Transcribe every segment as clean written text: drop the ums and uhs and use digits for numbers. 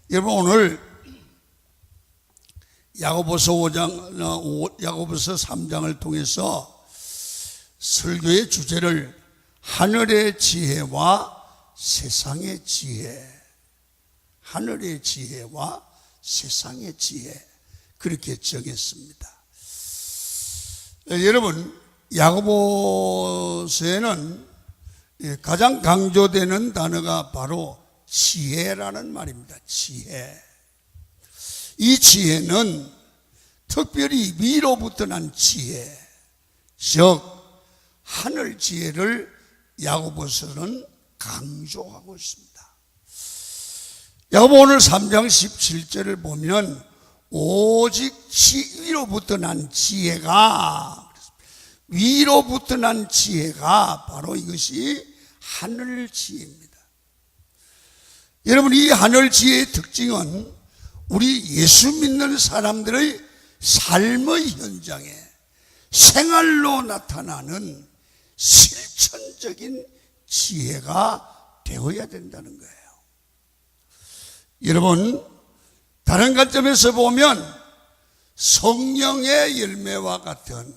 여러분, 오늘 야고보서 3장을 통해서 설교의 주제를 하늘의 지혜와 세상의 지혜, 하늘의 지혜와 세상의 지혜, 그렇게 정했습니다. 여러분, 야고보서에는 가장 강조되는 단어가 바로 지혜라는 말입니다. 지혜. 이 지혜는 특별히 위로부터 난 지혜, 즉 하늘 지혜를 야고보서는 강조하고 있습니다. 야고보 오늘 3장 17절을 보면 오직 위로부터 난 지혜가, 위로부터 난 지혜가 바로 이것이 하늘 지혜입니다. 여러분, 이 하늘 지혜의 특징은 우리 예수 믿는 사람들의 삶의 현장에 생활로 나타나는 실천적인 지혜가 되어야 된다는 거예요. 여러분, 다른 관점에서 보면 성령의 열매와 같은,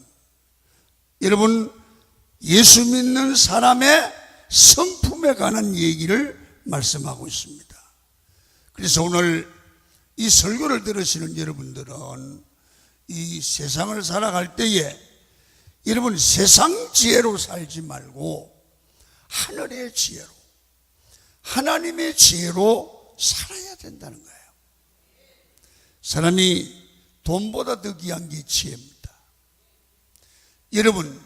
여러분, 예수 믿는 사람의 성품에 관한 얘기를 말씀하고 있습니다. 그래서 오늘 이 설교를 들으시는 여러분들은 이 세상을 살아갈 때에 여러분 세상 지혜로 살지 말고 하늘의 지혜로, 하나님의 지혜로 살아야 된다는 거예요. 사람이 돈보다 더 귀한 게 지혜입니다. 여러분,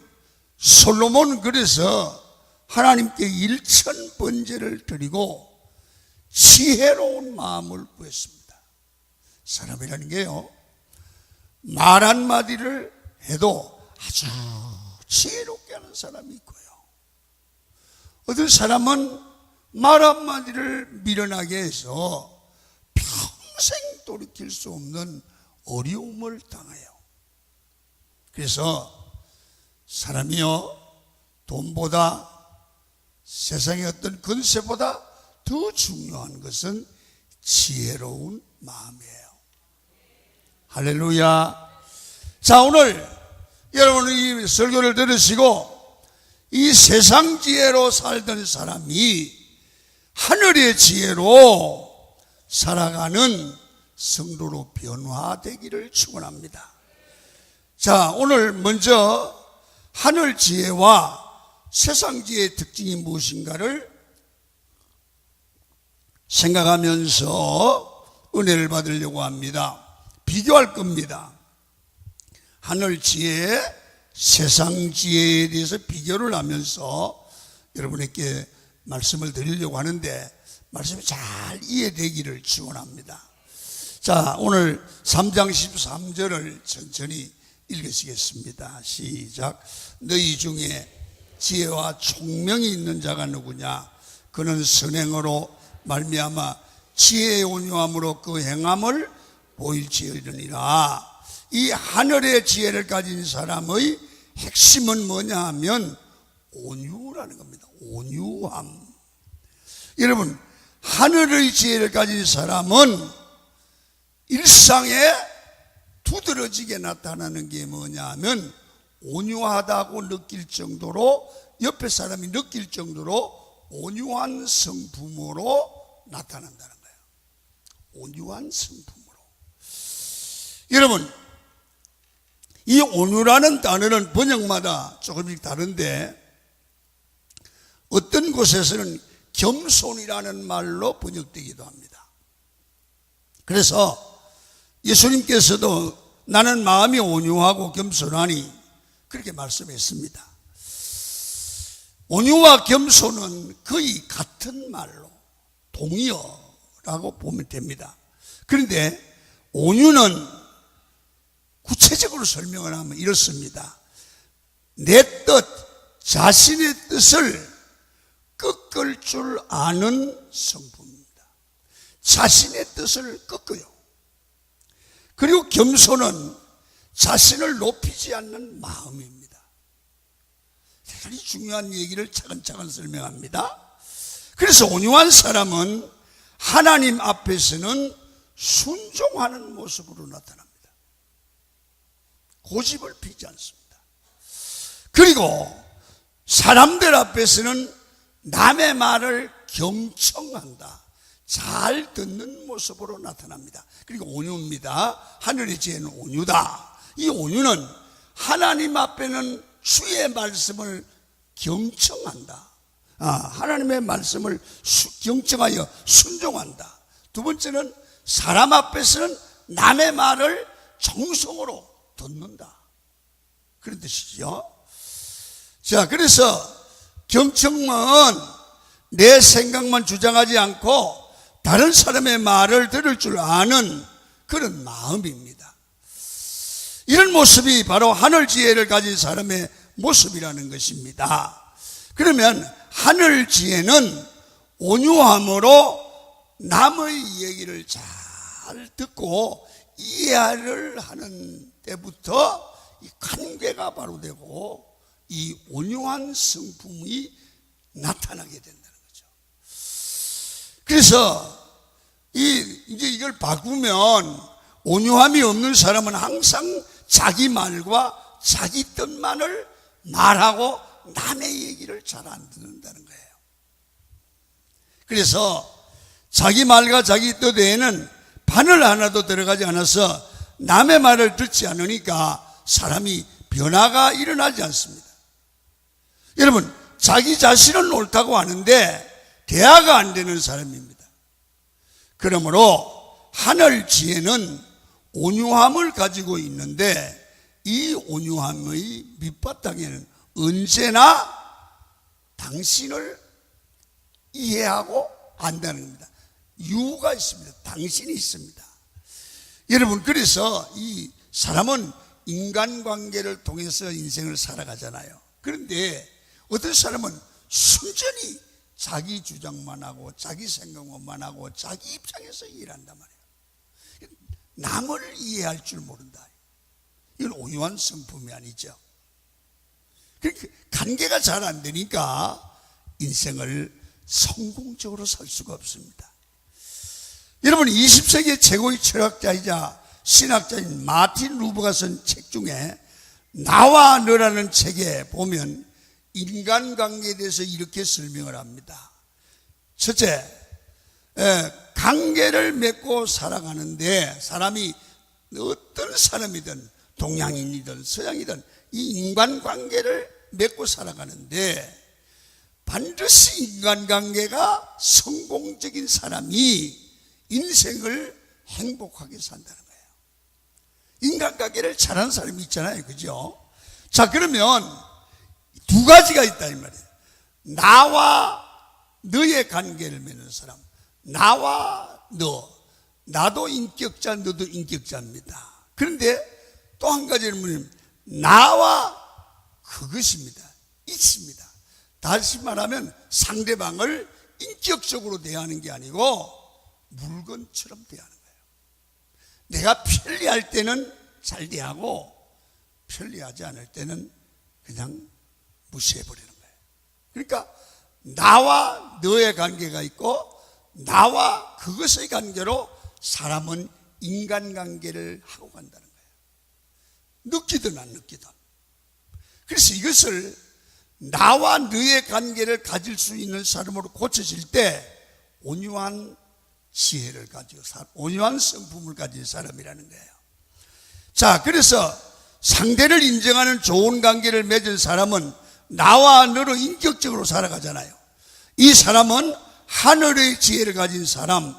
솔로몬은 그래서 하나님께 1000번제를 드리고 지혜로운 마음을 구했습니다. 사람이라는 게요, 말 한마디를 해도 아주 지혜롭게 하는 사람이 있고요, 어떤 사람은 말 한마디를 미련하게 해서 평생 돌이킬 수 없는 어려움을 당해요. 그래서 사람이요, 돈보다 세상의 어떤 권세보다 더 중요한 것은 지혜로운 마음이에요. 할렐루야. 자, 오늘 여러분 이 설교를 들으시고 이 세상 지혜로 살던 사람이 하늘의 지혜로 살아가는 성도로 변화되기를 축원합니다. 자, 오늘 먼저 하늘 지혜와 세상 지혜의 특징이 무엇인가를 생각하면서 은혜를 받으려고 합니다. 비교할 겁니다. 하늘 지혜, 세상 지혜에 대해서 비교를 하면서 여러분에게 말씀을 드리려고 하는데 말씀이 잘 이해되기를 축원합니다. 자, 오늘 3장 13절을 천천히 읽으시겠습니다. 시작. 너희 중에 지혜와 총명이 있는 자가 누구냐? 그는 선행으로 말미암아 지혜의 온유함으로 그 행함을 보일지어리니라. 이 하늘의 지혜를 가진 사람의 핵심은 뭐냐 하면 온유라는 겁니다. 온유함. 여러분, 하늘의 지혜를 가진 사람은 일상에 두드러지게 나타나는 게 뭐냐 하면 온유하다고 느낄 정도로, 옆에 사람이 느낄 정도로 온유한 성품으로 나타난다는 거예요. 온유한 성품으로. 여러분, 이 온유라는 단어는 번역마다 조금씩 다른데 어떤 곳에서는 겸손이라는 말로 번역되기도 합니다. 그래서 예수님께서도 나는 마음이 온유하고 겸손하니 그렇게 말씀했습니다. 온유와 겸손은 거의 같은 말로 동의어라고 보면 됩니다. 그런데 온유는 구체적으로 설명을 하면 이렇습니다. 내 뜻, 자신의 뜻을 꺾을 줄 아는 성품입니다. 자신의 뜻을 꺾어요. 그리고 겸손은 자신을 높이지 않는 마음입니다. 대단히 중요한 얘기를 차근차근 설명합니다. 그래서 온유한 사람은 하나님 앞에서는 순종하는 모습으로 나타납니다. 고집을 피지 않습니다. 그리고 사람들 앞에서는 남의 말을 경청한다. 잘 듣는 모습으로 나타납니다. 그리고 온유입니다. 하늘의 지혜는 온유다. 이 온유는 하나님 앞에는 주의 말씀을 경청한다. 하나님의 말씀을 경청하여 순종한다. 두 번째는 사람 앞에서는 남의 말을 정성으로 듣는다. 그런 뜻이죠. 자, 그래서 경청은 내 생각만 주장하지 않고 다른 사람의 말을 들을 줄 아는 그런 마음입니다. 이런 모습이 바로 하늘 지혜를 가진 사람의 모습이라는 것입니다. 그러면 하늘 지혜는 온유함으로 남의 얘기를 잘 듣고 이해를 하는 때부터 이 관계가 바로 되고 이 온유한 성품이 나타나게 된다는 거죠. 그래서 이제 이걸 바꾸면 온유함이 없는 사람은 항상 자기 말과 자기 뜻만을 말하고 남의 얘기를 잘 안 듣는다는 거예요. 그래서 자기 말과 자기 뜻 외에는 바늘 하나도 들어가지 않아서 남의 말을 듣지 않으니까 사람이 변화가 일어나지 않습니다. 여러분, 자기 자신은 옳다고 하는데 대화가 안 되는 사람입니다. 그러므로 하늘 지혜는 온유함을 가지고 있는데 이 온유함의 밑바탕에는 언제나 당신을 이해하고 안다는 겁니다. 이유가 있습니다. 당신이 있습니다. 여러분, 그래서 이 사람은 인간관계를 통해서 인생을 살아가잖아요. 그런데 어떤 사람은 순전히 자기 주장만 하고 자기 생각만 하고 자기 입장에서 일한단 말이에요. 남을 이해할 줄 모른다. 이건 온유한 성품이 아니죠. 그러니까 관계가 잘 안 되니까 인생을 성공적으로 살 수가 없습니다. 여러분, 20세기 최고의 철학자이자 신학자인 마틴 루버가 쓴 책 중에 나와 너라는 책에 보면 인간관계에 대해서 이렇게 설명을 합니다. 첫째, 관계를 맺고 살아가는데 사람이 어떤 사람이든 동양인이든 서양이든 이 인간관계를 맺고 살아가는데 반드시 인간관계가 성공적인 사람이 인생을 행복하게 산다는 거예요. 인간관계를 잘하는 사람이 있잖아요. 그죠? 자, 그러면 두 가지가 있다 이 말이에요. 나와 너의 관계를 맺는 사람, 나와 너, 나도 인격자, 너도 인격자입니다. 그런데 또 한 가지는 뭐냐면 나와 그것입니다. 있습니다. 다시 말하면 상대방을 인격적으로 대하는 게 아니고 물건처럼 대하는 거예요. 내가 편리할 때는 잘 대하고 편리하지 않을 때는 그냥 무시해버리는 거예요. 그러니까 나와 너의 관계가 있고 나와 그것의 관계로 사람은 인간관계를 하고 간다는 거예요. 느끼든 안 느끼든. 그래서 이것을 나와 너의 관계를 가질 수 있는 사람으로 고쳐질 때 온유한 지혜를 가지고 온유한 성품을 가진 사람이라는 거예요. 자, 그래서 상대를 인정하는 좋은 관계를 맺은 사람은 나와 너로 인격적으로 살아가잖아요. 이 사람은 하늘의 지혜를 가진 사람,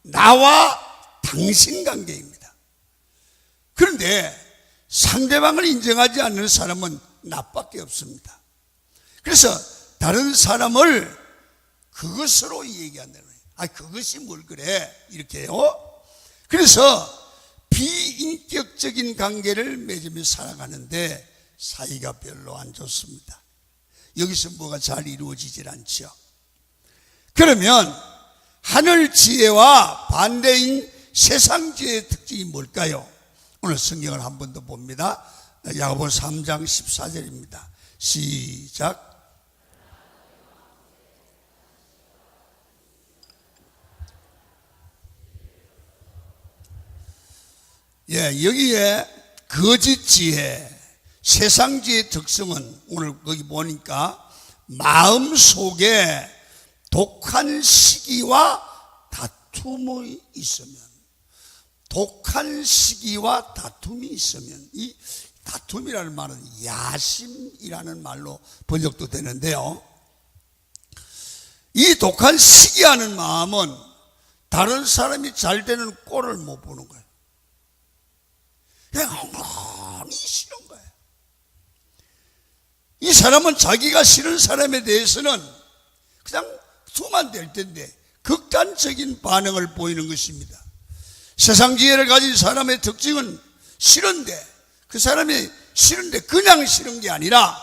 나와 당신 관계입니다. 그런데 상대방을 인정하지 않는 사람은 나밖에 없습니다. 그래서 다른 사람을 그것으로 얘기한다는 거예요. 그것이 뭘 그래? 이렇게요. 그래서 비인격적인 관계를 맺으며 살아가는데 사이가 별로 안 좋습니다. 여기서 뭐가 잘 이루어지질 않죠. 그러면 하늘 지혜와 반대인 세상 지혜의 특징이 뭘까요? 오늘 성경을 한 번 더 봅니다. 야고보 3장 14절입니다. 시작. 여기에 거짓지혜, 세상지혜의 특성은 오늘 거기 보니까 마음속에 독한 시기와 다툼이 있으면, 독한 시기와 다툼이 있으면, 이 다툼이라는 말은 야심이라는 말로 번역도 되는데요, 이 독한 시기하는 마음은 다른 사람이 잘 되는 꼴을 못 보는 거예요. 그냥 엉엉이 싫은 거예요. 이 사람은 자기가 싫은 사람에 대해서는 그냥 두면 될 텐데 극단적인 반응을 보이는 것입니다. 세상 지혜를 가진 사람의 특징은 싫은데, 그 사람이 싫은데 그냥 싫은 게 아니라,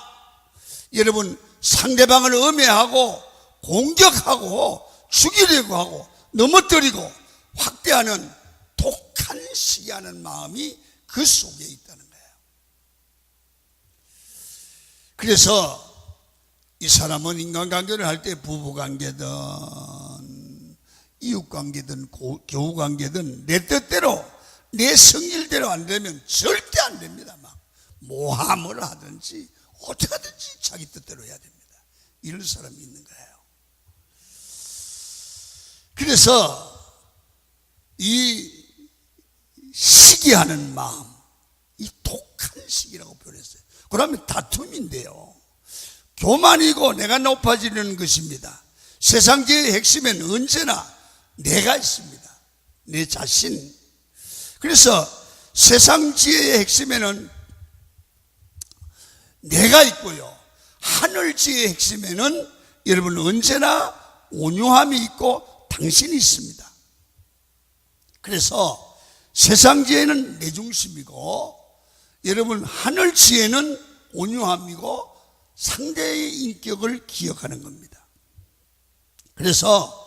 여러분, 상대방을 음해하고 공격하고 죽이려고 하고 넘어뜨리고 확대하는 독한 시기하는 마음이 그 속에 있다는 거예요. 그래서 이 사람은 인간관계를 할 때 부부관계든 이웃관계든 교우관계든 내 뜻대로 내 성질대로 안 되면 절대 안 됩니다. 막 모함을 하든지 어떻게 하든지 자기 뜻대로 해야 됩니다. 이런 사람이 있는 거예요. 그래서 이 시기하는 마음, 이 독한 시기라고 표현했어요. 그러면 다툼인데요, 교만이고 내가 높아지는 것입니다. 세상지혜의 핵심에는 언제나 내가 있습니다. 내 자신. 그래서 세상지혜의 핵심에는 내가 있고요, 하늘지혜의 핵심에는 여러분 언제나 온유함이 있고 당신이 있습니다. 그래서 세상지혜는 내 중심이고, 여러분 하늘지혜는 온유함이고 상대의 인격을 기억하는 겁니다. 그래서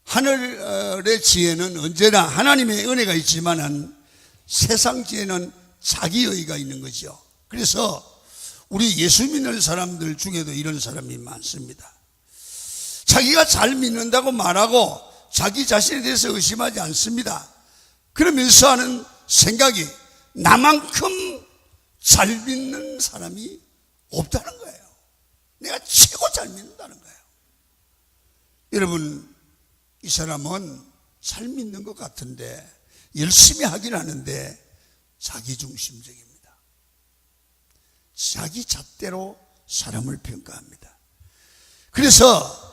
하늘의 지혜는 언제나 하나님의 은혜가 있지만은 세상 지혜는 자기의가 있는 거죠. 그래서 우리 예수 믿는 사람들 중에도 이런 사람이 많습니다. 자기가 잘 믿는다고 말하고 자기 자신에 대해서 의심하지 않습니다. 그러면서 하는 생각이 나만큼 잘 믿는 사람이 없다는 거예요. 내가 최고 잘 믿는다는 거예요. 여러분, 이 사람은 잘 믿는 것 같은데 열심히 하긴 하는데 자기중심적입니다. 자기 잣대로 사람을 평가합니다. 그래서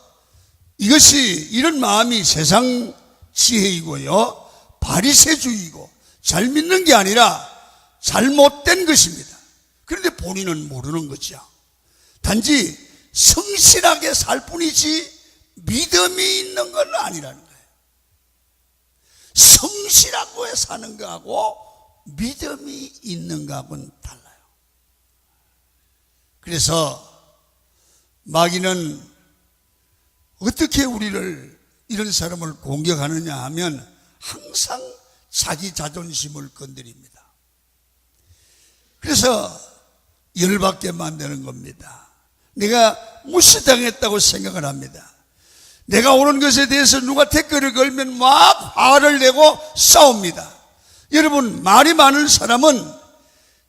이것이, 이런 마음이 세상 지혜이고요, 바리새주의고 잘 믿는 게 아니라 잘못된 것입니다. 그런데 본인은 모르는 거죠. 단지 성실하게 살 뿐이지 믿음이 있는 건 아니라는 거예요. 성실하고 사는 거하고 믿음이 있는 거하고는 달라요. 그래서 마귀는 어떻게 우리를, 이런 사람을 공격하느냐 하면 항상 자기 자존심을 건드립니다. 그래서 열받게 만드는 겁니다. 내가 무시당했다고 생각을 합니다. 내가 옳은 것에 대해서 누가 댓글을 걸면 막 화를 내고 싸웁니다. 여러분, 말이 많은 사람은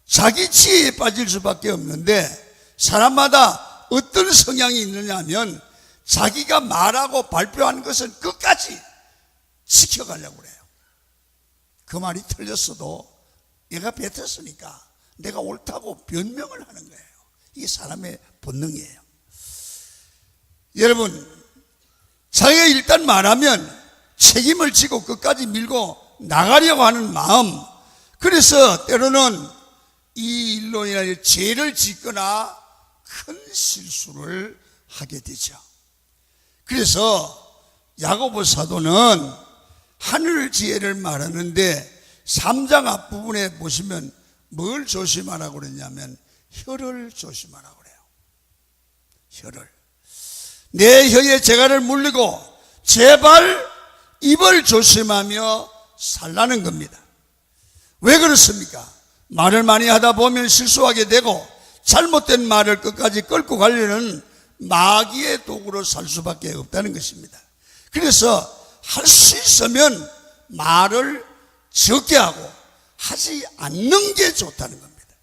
자기 지혜에 빠질 수밖에 없는데, 사람마다 어떤 성향이 있느냐 하면 자기가 말하고 발표한 것은 끝까지 지켜가려고 그래요. 그 말이 틀렸어도 얘가 뱉었으니까 내가 옳다고 변명을 하는 거예요. 이게 사람의 본능이에요. 여러분, 자기가 일단 말하면 책임을 지고 끝까지 밀고 나가려고 하는 마음, 그래서 때로는 이 일로 인하여 죄를 짓거나 큰 실수를 하게 되죠. 그래서 야고보 사도는 하늘 지혜를 말하는데 3장 앞부분에 보시면 뭘 조심하라고 그랬냐면 혀를 조심하라고 그래요. 혀를. 내 혀에 재갈을 물리고 제발 입을 조심하며 살라는 겁니다. 왜 그렇습니까? 말을 많이 하다 보면 실수하게 되고 잘못된 말을 끝까지 끌고 가려는 마귀의 도구로 살 수밖에 없다는 것입니다. 그래서 할 수 있으면 말을 적게 하고 하지 않는 게 좋다는 겁니다.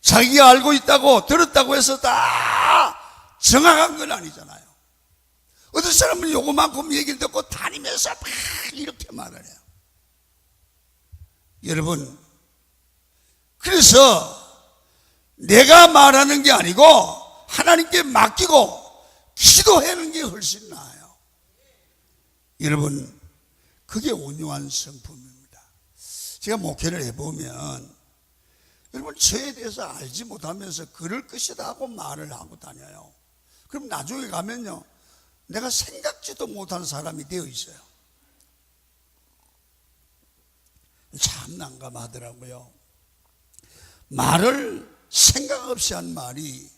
자기가 알고 있다고 들었다고 해서 다 정확한 건 아니잖아요. 어떤 사람은 요거만큼 얘기를 듣고 다니면서 막 이렇게 말을 해요. 여러분, 그래서 내가 말하는 게 아니고 하나님께 맡기고 기도하는 게 훨씬 나아요. 여러분, 그게 온유한 성품입니다. 제가 목회를 해보면 여러분, 저에 대해서 알지 못하면서 그럴 것이다 하고 말을 하고 다녀요. 그럼 나중에 가면요, 내가 생각지도 못한 사람이 되어 있어요. 참 난감하더라고요. 말을 생각 없이 한 말이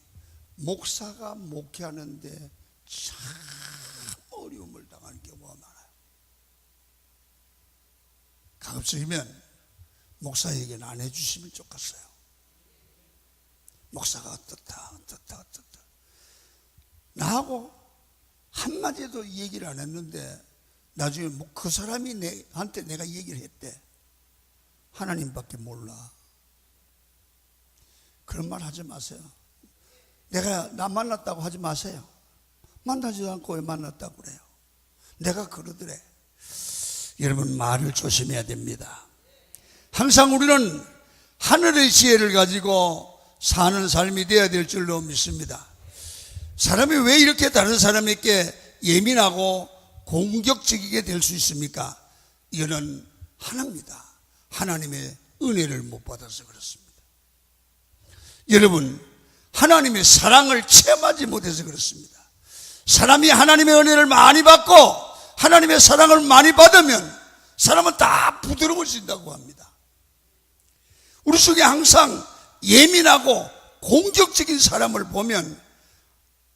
목사가 목회하는데 참 어려움을 당하는 경우가 많아요. 가급적이면 목사에게는 안 해주시면 좋겠어요. 목사가 어떻다. 나하고 한마디도 얘기를 안 했는데 나중에 그 사람이 한테 내가 얘기를 했대. 하나님밖에 몰라. 그런 말 하지 마세요. 내가 나 만났다고 하지 마세요. 만나지도 않고 왜 만났다고 그래요? 내가 그러더래. 여러분, 말을 조심해야 됩니다. 항상 우리는 하늘의 지혜를 가지고 사는 삶이 되어야 될 줄로 믿습니다. 사람이 왜 이렇게 다른 사람에게 예민하고 공격적이게 될 수 있습니까? 이거는 하나입니다. 하나님의 은혜를 못 받아서 그렇습니다. 여러분, 하나님의 사랑을 체험하지 못해서 그렇습니다. 사람이 하나님의 은혜를 많이 받고 하나님의 사랑을 많이 받으면 사람은 다 부드러워진다고 합니다. 우리 속에 항상 예민하고 공격적인 사람을 보면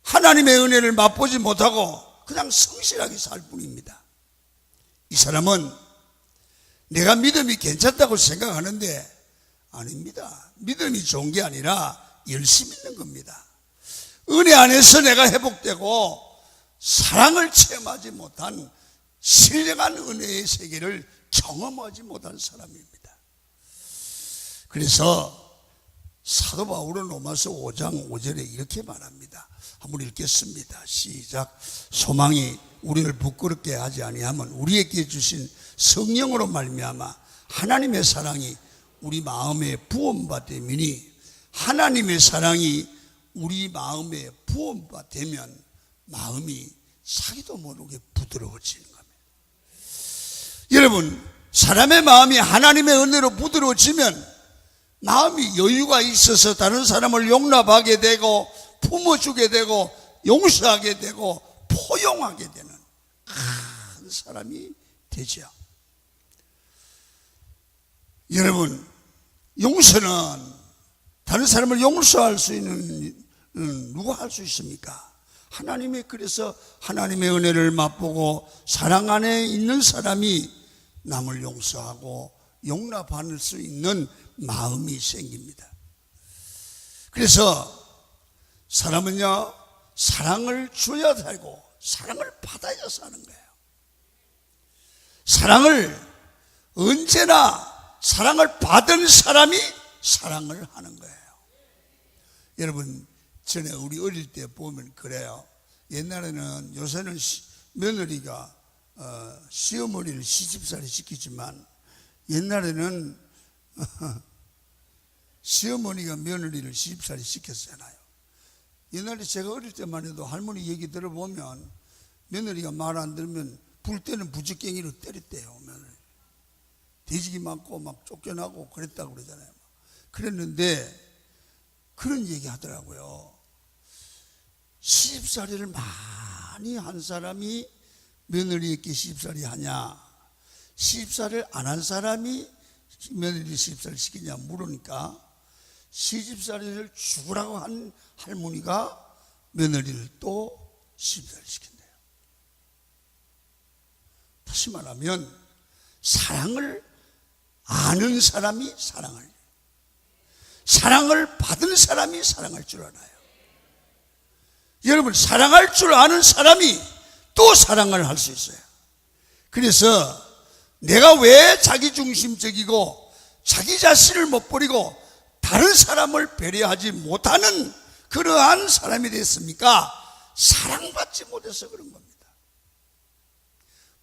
하나님의 은혜를 맛보지 못하고 그냥 성실하게 살 뿐입니다. 이 사람은 내가 믿음이 괜찮다고 생각하는데 아닙니다. 믿음이 좋은 게 아니라 열심히 있는 겁니다. 은혜 안에서 내가 회복되고 사랑을 체험하지 못한 신령한 은혜의 세계를 경험하지 못한 사람입니다. 그래서 사도 바울은 로마서 5장 5절에 이렇게 말합니다. 한번 읽겠습니다. 시작. 소망이 우리를 부끄럽게 하지 아니하면 우리에게 주신 성령으로 말미암아 하나님의 사랑이 우리 마음에 부음바 되미니, 하나님의 사랑이 우리 마음에 부음바 되면 마음이 자기도 모르게 부드러워지는 겁니다. 여러분, 사람의 마음이 하나님의 은혜로 부드러워지면 마음이 여유가 있어서 다른 사람을 용납하게 되고 품어주게 되고 용서하게 되고 포용하게 되는 큰 사람이 되죠. 여러분, 용서는 다른 사람을 용서할 수 있는 누가 할 수 있습니까? 하나님의, 그래서 하나님의 은혜를 맛보고 사랑 안에 있는 사람이 남을 용서하고 용납할 수 있는 마음이 생깁니다. 그래서 사람은요, 사랑을 줘야 살고 사랑을 받아야 사는 거예요. 사랑을 언제나 사랑을 받은 사람이 사랑을 하는 거예요. 여러분, 전에 우리 어릴 때 보면 그래요. 옛날에는, 요새는 며느리가 시어머니를 시집살이 시키지만 옛날에는 시어머니가 며느리를 시집살이 시켰잖아요. 옛날에 제가 어릴 때만 해도 할머니 얘기 들어보면 며느리가 말 안 들으면 불 때는 부지깽이로 때렸대요. 며느리 돼지기 맞고 막 쫓겨나고 그랬다고 그러잖아요. 그랬는데 그런 얘기 하더라고요. 시집살이를 많이 한 사람이 며느리에게 시집살이 하냐, 시집살이를 안 한 사람이 며느리 시집살이 시키냐 물으니까 시집살이를 죽으라고 한 할머니가 며느리를 또 시집살이 시킨대요. 다시 말하면 사랑을 아는 사람이 사랑을 받은 사람이 사랑할 줄 알아요. 여러분, 사랑할 줄 아는 사람이 또 사랑을 할 수 있어요. 그래서 내가 왜 자기중심적이고 자기 자신을 못 버리고 다른 사람을 배려하지 못하는 그러한 사람이 됐습니까? 사랑받지 못해서 그런 겁니다.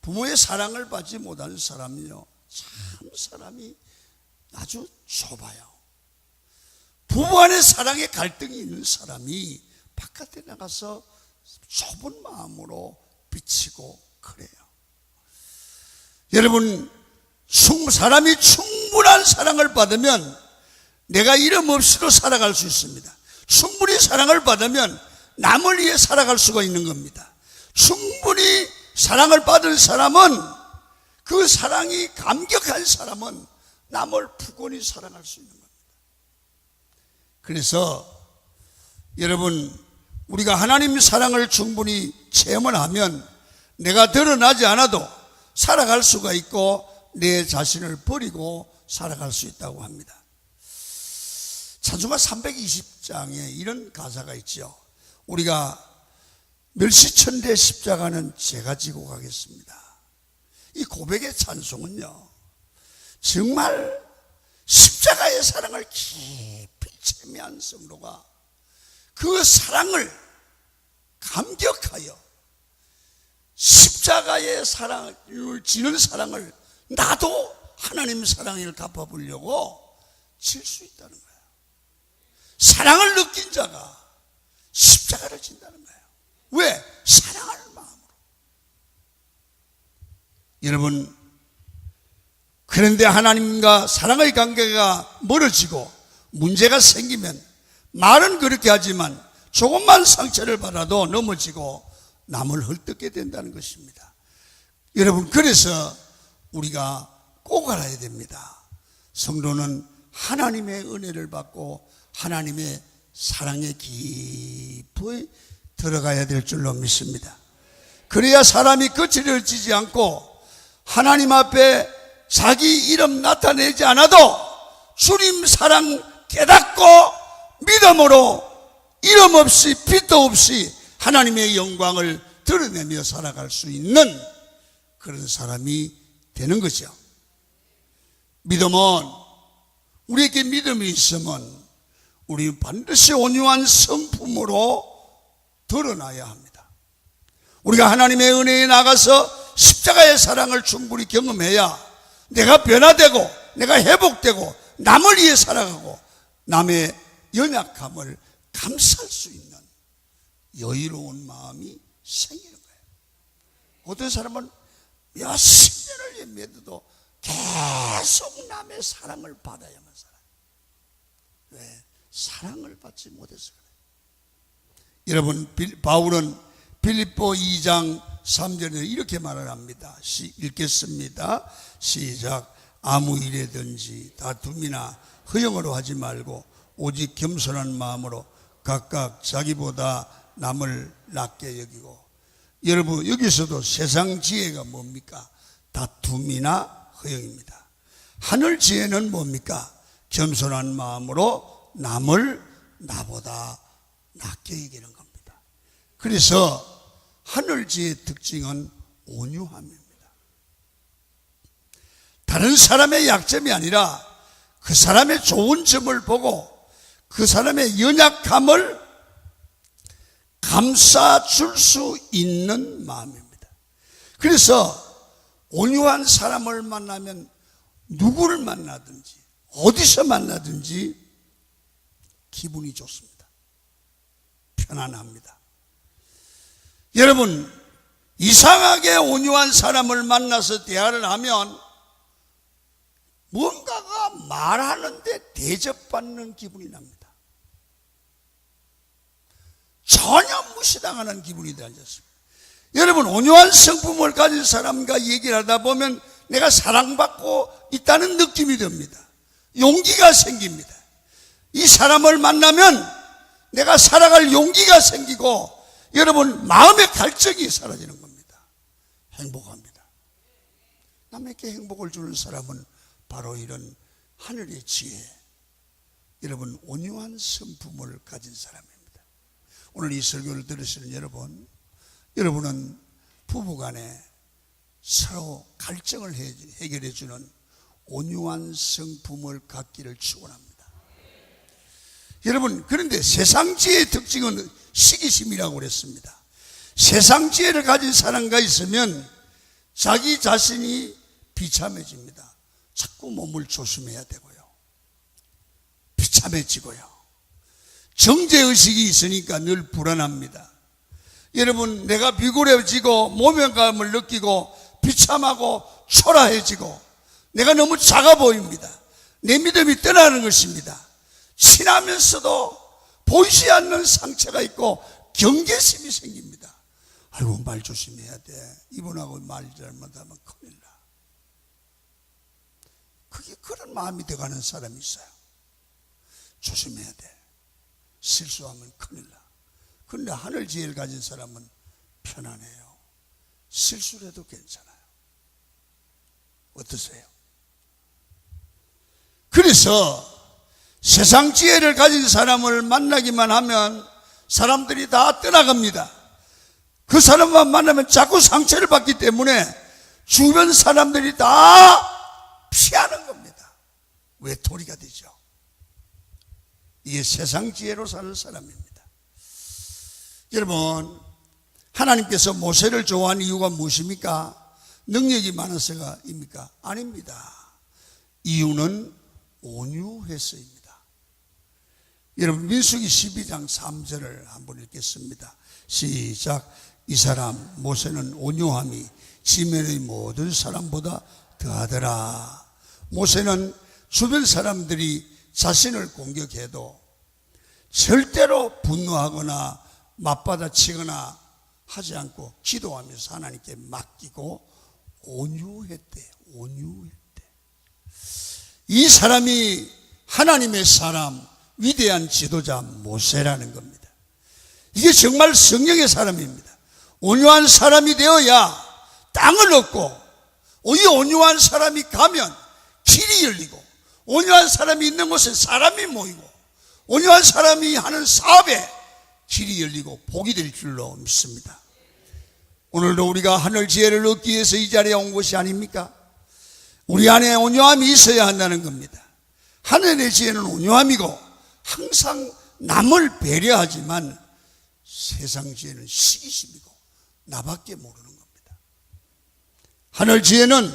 부모의 사랑을 받지 못하는 사람은요, 참 사람이 아주 좁아요. 부부 안에 사랑의 갈등이 있는 사람이 바깥에 나가서 좁은 마음으로 비치고 그래요. 여러분, 사람이 충분한 사랑을 받으면 내가 이름 없이도 살아갈 수 있습니다. 충분히 사랑을 받으면 남을 위해 살아갈 수가 있는 겁니다. 충분히 사랑을 받은 사람은, 그 사랑이 감격한 사람은 남을 푸근히 사랑할 수 있는 겁니다. 그래서 여러분, 우리가 하나님의 사랑을 충분히 체험을 하면 내가 드러나지 않아도 살아갈 수가 있고 내 자신을 버리고 살아갈 수 있다고 합니다. 찬송가 320장에 이런 가사가 있죠. 우리가 멸시천대 십자가는 제가 지고 가겠습니다. 이 고백의 찬송은요, 정말 십자가의 사랑을 깊이 체미한 성도가 그 사랑을 감격하여 십자가의 사랑을 지는 사랑을 나도 하나님 사랑을 갚아보려고 질 수 있다는 거예요. 사랑을 느낀 자가 십자가를 진다는 거예요. 왜? 사랑할 마음으로. 여러분, 그런데 하나님과 사랑의 관계가 멀어지고 문제가 생기면 말은 그렇게 하지만 조금만 상처를 받아도 넘어지고 남을 헐뜯게 된다는 것입니다. 여러분, 그래서 우리가 꼭 알아야 됩니다. 성도는 하나님의 은혜를 받고 하나님의 사랑에 깊이 들어가야 될 줄로 믿습니다. 그래야 사람이 거칠어지지 않고 하나님 앞에 자기 이름 나타내지 않아도 주님 사랑 깨닫고 믿음으로 이름 없이 빛도 없이 하나님의 영광을 드러내며 살아갈 수 있는 그런 사람이 되는 거죠. 믿음은, 우리에게 믿음이 있으면 우리 반드시 온유한 성품으로 드러나야 합니다. 우리가 하나님의 은혜에 나가서 십자가의 사랑을 충분히 경험해야 내가 변화되고 내가 회복되고 남을 위해 살아가고 남의 연약함을 감쌀 수 있는 여유로운 마음이 생기는 거예요. 어떤 사람은 몇십 년을 믿어도 계속 남의 사랑을 받아야만 살아요. 왜? 사랑을 받지 못해서 그래요. 여러분, 바울은 빌립보 2장 3절에 이렇게 말을 합니다. 읽겠습니다. 시작. 아무 일에든지 다툼이나 허영으로 하지 말고 오직 겸손한 마음으로 각각 자기보다 남을 낮게 여기고. 여러분, 여기서도 세상 지혜가 뭡니까? 다툼이나 허영입니다. 하늘 지혜는 뭡니까? 겸손한 마음으로 남을 나보다 낮게 여기는 겁니다. 그래서 하늘 지혜의 특징은 온유함입니다. 다른 사람의 약점이 아니라 그 사람의 좋은 점을 보고 그 사람의 연약함을 감싸줄 수 있는 마음입니다. 그래서 온유한 사람을 만나면 누구를 만나든지 어디서 만나든지 기분이 좋습니다. 편안합니다. 여러분, 이상하게 온유한 사람을 만나서 대화를 하면 뭔가가 말하는데 대접받는 기분이 납니다. 전혀 무시당하는 기분이 들었습니다. 여러분, 온유한 성품을 가진 사람과 얘기를 하다 보면 내가 사랑받고 있다는 느낌이 듭니다. 용기가 생깁니다. 이 사람을 만나면 내가 살아갈 용기가 생기고 여러분, 마음의 갈증이 사라지는 겁니다. 행복합니다. 남에게 행복을 주는 사람은 바로 이런 하늘의 지혜, 여러분, 온유한 성품을 가진 사람입니다. 오늘 이 설교를 들으시는 여러분은 부부간에 서로 갈증을 해결해 주는 온유한 성품을 갖기를 축원합니다. 여러분, 그런데 세상 지혜의 특징은 시기심이라고 그랬습니다. 세상 지혜를 가진 사람과 있으면 자기 자신이 비참해집니다. 자꾸 몸을 조심해야 되고요. 비참해지고요. 정죄의식이 있으니까 늘 불안합니다. 여러분, 내가 비굴해지고 모멸감을 느끼고 비참하고 초라해지고 내가 너무 작아 보입니다. 내 믿음이 떠나는 것입니다. 친하면서도 보이지 않는 상처가 있고 경계심이 생깁니다. 아이고, 말 조심해야 돼. 이분하고 말 잘못하면 큰일 나. 그게 그런 마음이 돼가는 사람이 있어요. 조심해야 돼. 실수하면 큰일 나. 그런데 하늘 지혜를 가진 사람은 편안해요. 실수를 해도 괜찮아요. 어떠세요? 그래서 세상 지혜를 가진 사람을 만나기만 하면 사람들이 다 떠나갑니다. 그 사람만 만나면 자꾸 상처를 받기 때문에 주변 사람들이 다 피하는 겁니다. 외톨이가 되죠. 이게 세상 지혜로 사는 사람입니다. 여러분, 하나님께서 모세를 좋아하는 이유가 무엇입니까? 능력이 많아서가입니까? 아닙니다. 이유는 온유해서입니다. 여러분, 민수기 12장 3절을 한번 읽겠습니다. 시작. 이 사람 모세는 온유함이 지면의 모든 사람보다 더하더라. 모세는 주변 사람들이 자신을 공격해도 절대로 분노하거나 맞받아치거나 하지 않고 기도하면서 하나님께 맡기고 온유했대. 온유했대. 이 사람이 하나님의 사람, 위대한 지도자 모세라는 겁니다. 이게 정말 성령의 사람입니다. 온유한 사람이 되어야 땅을 얻고, 이 온유한 사람이 가면 길이 열리고, 온유한 사람이 있는 곳에 사람이 모이고, 온유한 사람이 하는 사업에 길이 열리고 복이 될 줄로 믿습니다. 오늘도 우리가 하늘 지혜를 얻기 위해서 이 자리에 온 것이 아닙니까? 우리 안에 온유함이 있어야 한다는 겁니다. 하늘의 지혜는 온유함이고 항상 남을 배려하지만 세상 지혜는 시기심이고 나밖에 모르는 겁니다. 하늘 지혜는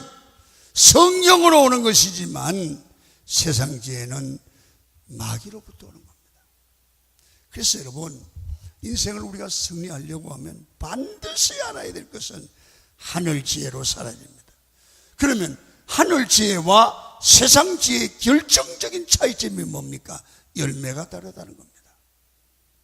성령으로 오는 것이지만 세상 지혜는 마귀로부터 오는 겁니다. 그래서 여러분, 인생을 우리가 승리하려고 하면 반드시 알아야 될 것은 하늘 지혜로 살아야 됩니다. 그러면 하늘 지혜와 세상 지혜의 결정적인 차이점이 뭡니까? 열매가 다르다는 겁니다.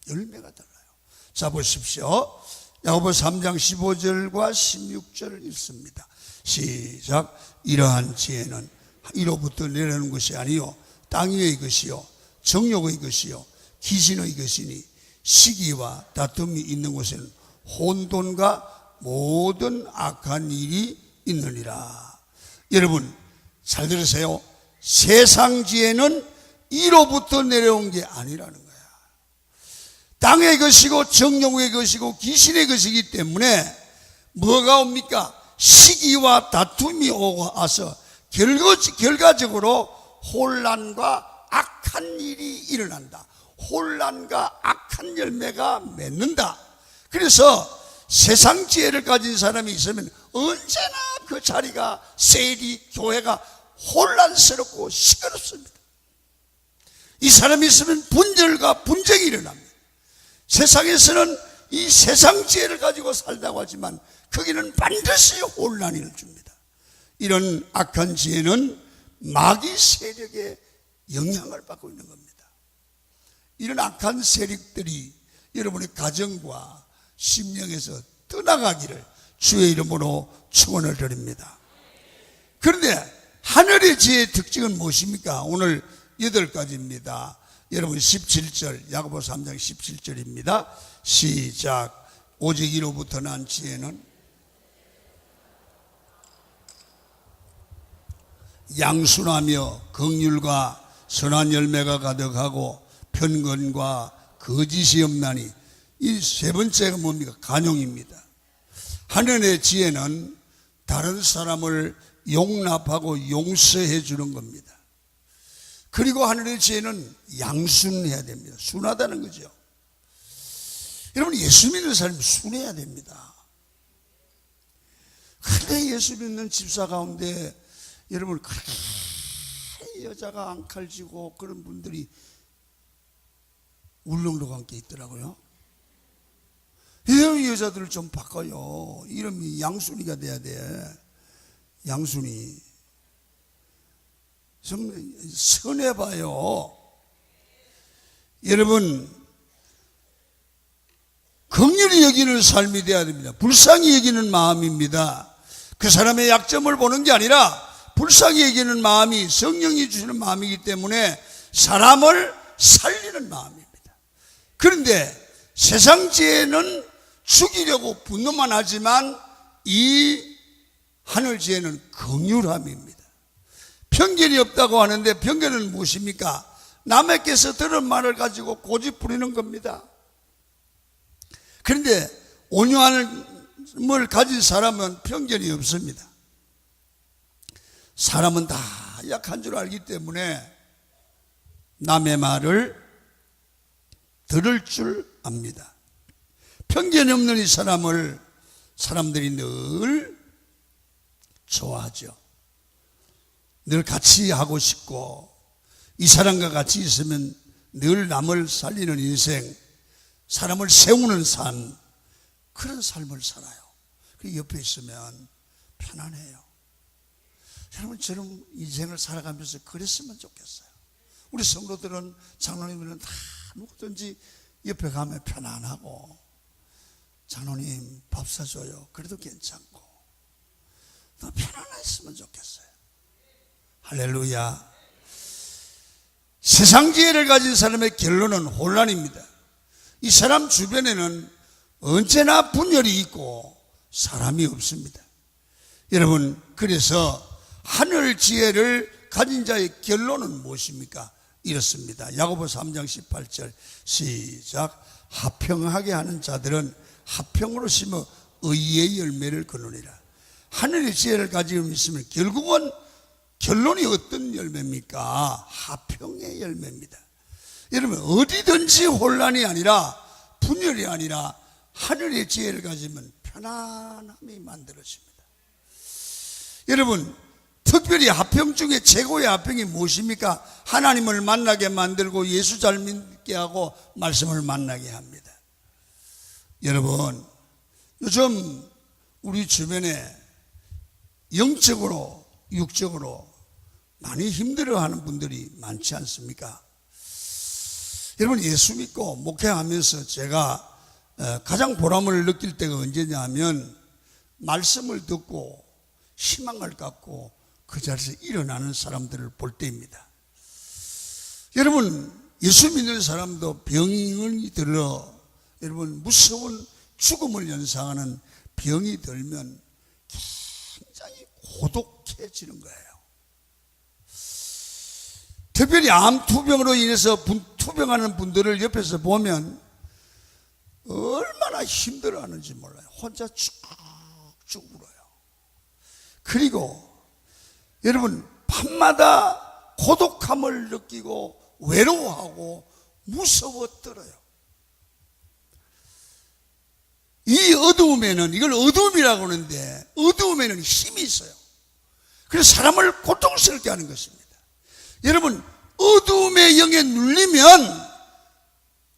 열매가 달라요. 자, 보십시오. 야고보서 3장 15절과 16절을 읽습니다. 시작. 이러한 지혜는 이로부터 내려오는 것이 아니요 땅 위의 것이요 정욕의 것이요 귀신의 것이니 시기와 다툼이 있는 곳에는 혼돈과 모든 악한 일이 있느니라. 여러분 잘 들으세요. 세상 지혜는 이로부터 내려온 게 아니라는 거야. 땅의 것이고 정욕의 것이고 귀신의 것이기 때문에 뭐가 옵니까? 시기와 다툼이 와서 결과적으로 혼란과 악한 일이 일어난다. 혼란과 악한 열매가 맺는다. 그래서 세상 지혜를 가진 사람이 있으면 언제나 그 자리가, 세리, 교회가 혼란스럽고 시끄럽습니다. 이 사람이 있으면 분열과 분쟁이 일어납니다. 세상에서는 이 세상 지혜를 가지고 살다고 하지만 거기는 반드시 혼란을 줍니다. 이런 악한 지혜는 마귀 세력의 영향을 받고 있는 겁니다. 이런 악한 세력들이 여러분의 가정과 심령에서 떠나가기를 주의 이름으로 축원을 드립니다. 그런데 하늘의 지혜의 특징은 무엇입니까? 오늘 8가지입니다. 여러분 17절, 야고보서 3장 17절입니다. 시작. 오직 이로부터 난 지혜는 양순하며 긍휼과 선한 열매가 가득하고 편견과 거짓이 없나니, 이 세 번째가 뭡니까? 간용입니다. 하늘의 지혜는 다른 사람을 용납하고 용서해 주는 겁니다. 그리고 하늘의 지혜는 양순해야 됩니다. 순하다는 거죠. 여러분, 예수 믿는 사람이 순해야 됩니다. 그런데 예수 믿는 집사 가운데 여러분 그렇게 여자가 앙칼지고 그런 분들이 울릉도가 함께 있더라고요. 이 여자들을 좀 바꿔요. 이름이 양순이가 돼야 돼. 양순이. 좀 선해봐요. 여러분, 긍휼히 여기는 삶이 돼야 됩니다. 불쌍히 여기는 마음입니다. 그 사람의 약점을 보는 게 아니라 불쌍히 여기는 마음이 성령이 주시는 마음이기 때문에 사람을 살리는 마음입니다. 그런데 세상 지혜는 죽이려고 분노만 하지만 이 하늘 지혜는 긍휼함입니다. 편견이 없다고 하는데 편견은 무엇입니까? 남에게서 들은 말을 가지고 고집 부리는 겁니다. 그런데 온유함을 가진 사람은 편견이 없습니다. 사람은 다 약한 줄 알기 때문에 남의 말을 들을 줄 압니다. 편견이 없는 이 사람을 사람들이 늘 좋아하죠. 늘 같이 하고 싶고 이 사람과 같이 있으면 늘 남을 살리는 인생, 사람을 세우는 삶, 그런 삶을 살아요. 그 옆에 있으면 편안해요. 여러분, 저런 인생을 살아가면서 그랬으면 좋겠어요. 우리 성도들은, 장로님들은 다 누구든지 옆에 가면 편안하고, 장로님 밥 사줘요. 그래도 괜찮고, 더 편안했으면 좋겠어요. 할렐루야. 세상 지혜를 가진 사람의 결론은 혼란입니다. 이 사람 주변에는 언제나 분열이 있고 사람이 없습니다. 여러분, 그래서 하늘 지혜를 가진 자의 결론은 무엇입니까? 이렇습니다. 야고보서 3장 18절 시작. 화평하게 하는 자들은 화평으로 심어 의의 열매를 거두리라. 하늘의 지혜를 가지고 있으면 결국은 결론이 어떤 열매입니까? 화평의 열매입니다. 여러분, 어디든지 혼란이 아니라, 분열이 아니라 하늘의 지혜를 가지면 편안함이 만들어집니다. 여러분, 특별히 화평 중에 최고의 화평이 무엇입니까? 하나님을 만나게 만들고 예수 잘 믿게 하고 말씀을 만나게 합니다. 여러분, 요즘 우리 주변에 영적으로 육적으로 많이 힘들어하는 분들이 많지 않습니까? 여러분, 예수 믿고 목회하면서 제가 가장 보람을 느낄 때가 언제냐 하면 말씀을 듣고 희망을 갖고 그 자리에서 일어나는 사람들을 볼 때입니다. 여러분, 예수 믿는 사람도 병이 들어, 여러분, 무서운 죽음을 연상하는 병이 들면 굉장히 고독해지는 거예요. 특별히 암투병으로 인해서 투병하는 분들을 옆에서 보면 얼마나 힘들어하는지 몰라요. 혼자 쭉쭉 울어요. 그리고 여러분, 밤마다 고독함을 느끼고 외로워하고 무서워떨어요. 이 어두움에는, 이걸 어두움이라고 하는데 어두움에는 힘이 있어요. 그래서 사람을 고통스럽게 하는 것입니다. 여러분, 어두움의 영에 눌리면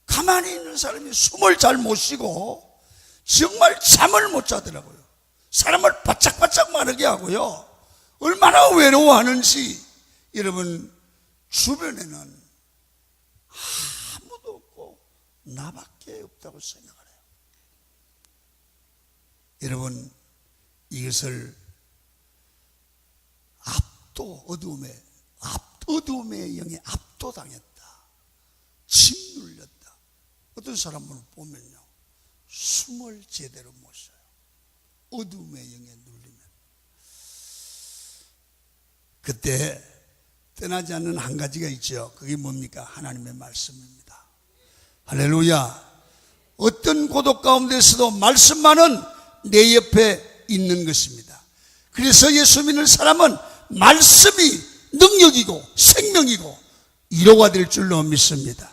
가만히 있는 사람이 숨을 잘 못 쉬고 정말 잠을 못 자더라고요. 사람을 바짝바짝 마르게 하고요. 얼마나 외로워하는지. 여러분, 주변에는 아무도 없고 나밖에 없다고 생각을 해요. 여러분, 이것을 어두움의 영에 압도당했다, 짓눌렸다. 어떤 사람을 보면요, 숨을 제대로 못 쉬어요. 어두움의 영에 눌리면. 그때 떠나지 않는 한 가지가 있죠. 그게 뭡니까? 하나님의 말씀입니다. 할렐루야. 어떤 고독 가운데서도 말씀만은 내 옆에 있는 것입니다. 그래서 예수 믿는 사람은 말씀이 능력이고 생명이고 위로가 될 줄로 믿습니다.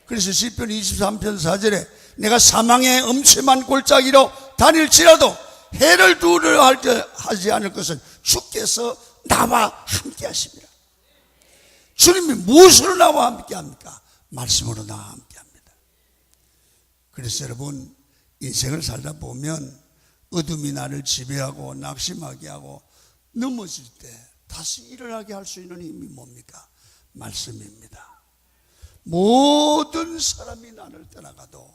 그래서 시편 23편 4절에 내가 사망의 음침한 골짜기로 다닐지라도 해를 두려워하지 않을 것은 주께서 나와 함께 하십니다. 주님이 무엇으로 나와 함께 합니까? 말씀으로 나와 함께 합니다. 그래서 여러분, 인생을 살다 보면 어둠이 나를 지배하고 낙심하게 하고 넘어질 때 다시 일어나게 할 수 있는 힘이 뭡니까? 말씀입니다. 모든 사람이 나를 떠나가도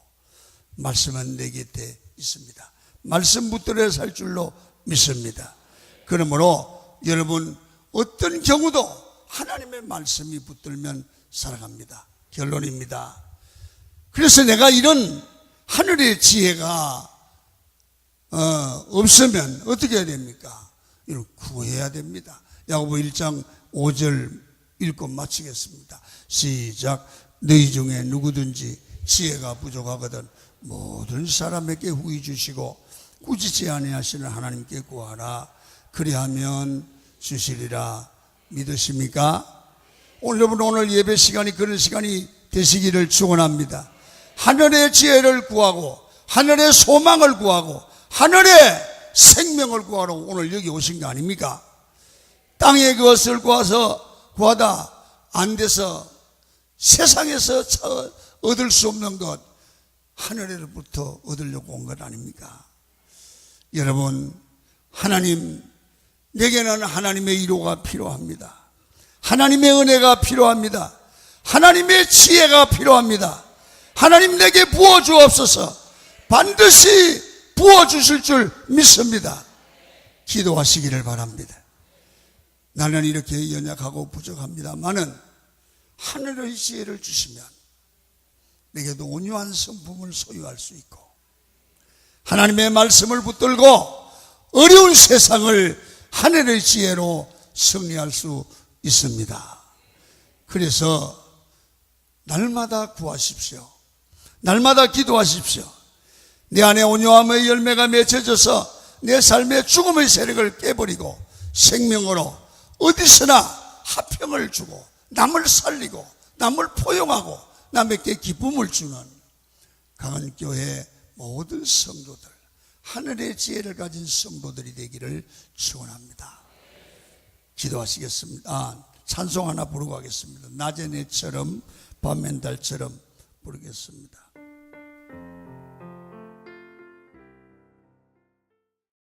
말씀은 내 곁에 있습니다. 말씀 붙들어 살 줄로 믿습니다. 그러므로 여러분, 어떤 경우도 하나님의 말씀이 붙들면 살아갑니다. 결론입니다. 그래서 내가 이런 하늘의 지혜가 없으면 어떻게 해야 됩니까? 이걸 구해야 됩니다. 야고보 1장 5절 읽고 마치겠습니다. 시작. 너희 중에 누구든지 지혜가 부족하거든 모든 사람에게 후히 주시고 꾸짖지 아니하시는 하나님께 구하라. 그리하면 주시리라. 믿으십니까? 오늘 예배 시간이 그런 시간이 되시기를 축원합니다. 하늘의 지혜를 구하고 하늘의 소망을 구하고 하늘의 생명을 구하러 오늘 여기 오신 거 아닙니까? 땅의 것을 구하다 안 돼서 세상에서 얻을 수 없는 것 하늘에로부터 얻으려고 온 것 아닙니까? 여러분, 내게는 하나님의 위로가 필요합니다. 하나님의 은혜가 필요합니다. 하나님의 지혜가 필요합니다. 하나님 내게 부어주옵소서. 반드시 부어주실 줄 믿습니다. 기도하시기를 바랍니다. 나는 이렇게 연약하고 부족합니다마는 하늘의 지혜를 주시면 내게도 온유한 성품을 소유할 수 있고 하나님의 말씀을 붙들고 어려운 세상을 하늘의 지혜로 승리할 수 있습니다. 그래서 날마다 구하십시오. 날마다 기도하십시오. 내 안에 온유함의 열매가 맺혀져서 내 삶의 죽음의 세력을 깨버리고 생명으로 어디서나 화평을 주고 남을 살리고 남을 포용하고 남에게 기쁨을 주는 강한 교회 모든 성도들, 하늘의 지혜를 가진 성도들이 되기를 축원합니다. 기도하시겠습니다. 찬송 하나 부르고 하겠습니다. 낮의 내처럼 밤엔 달처럼 부르겠습니다.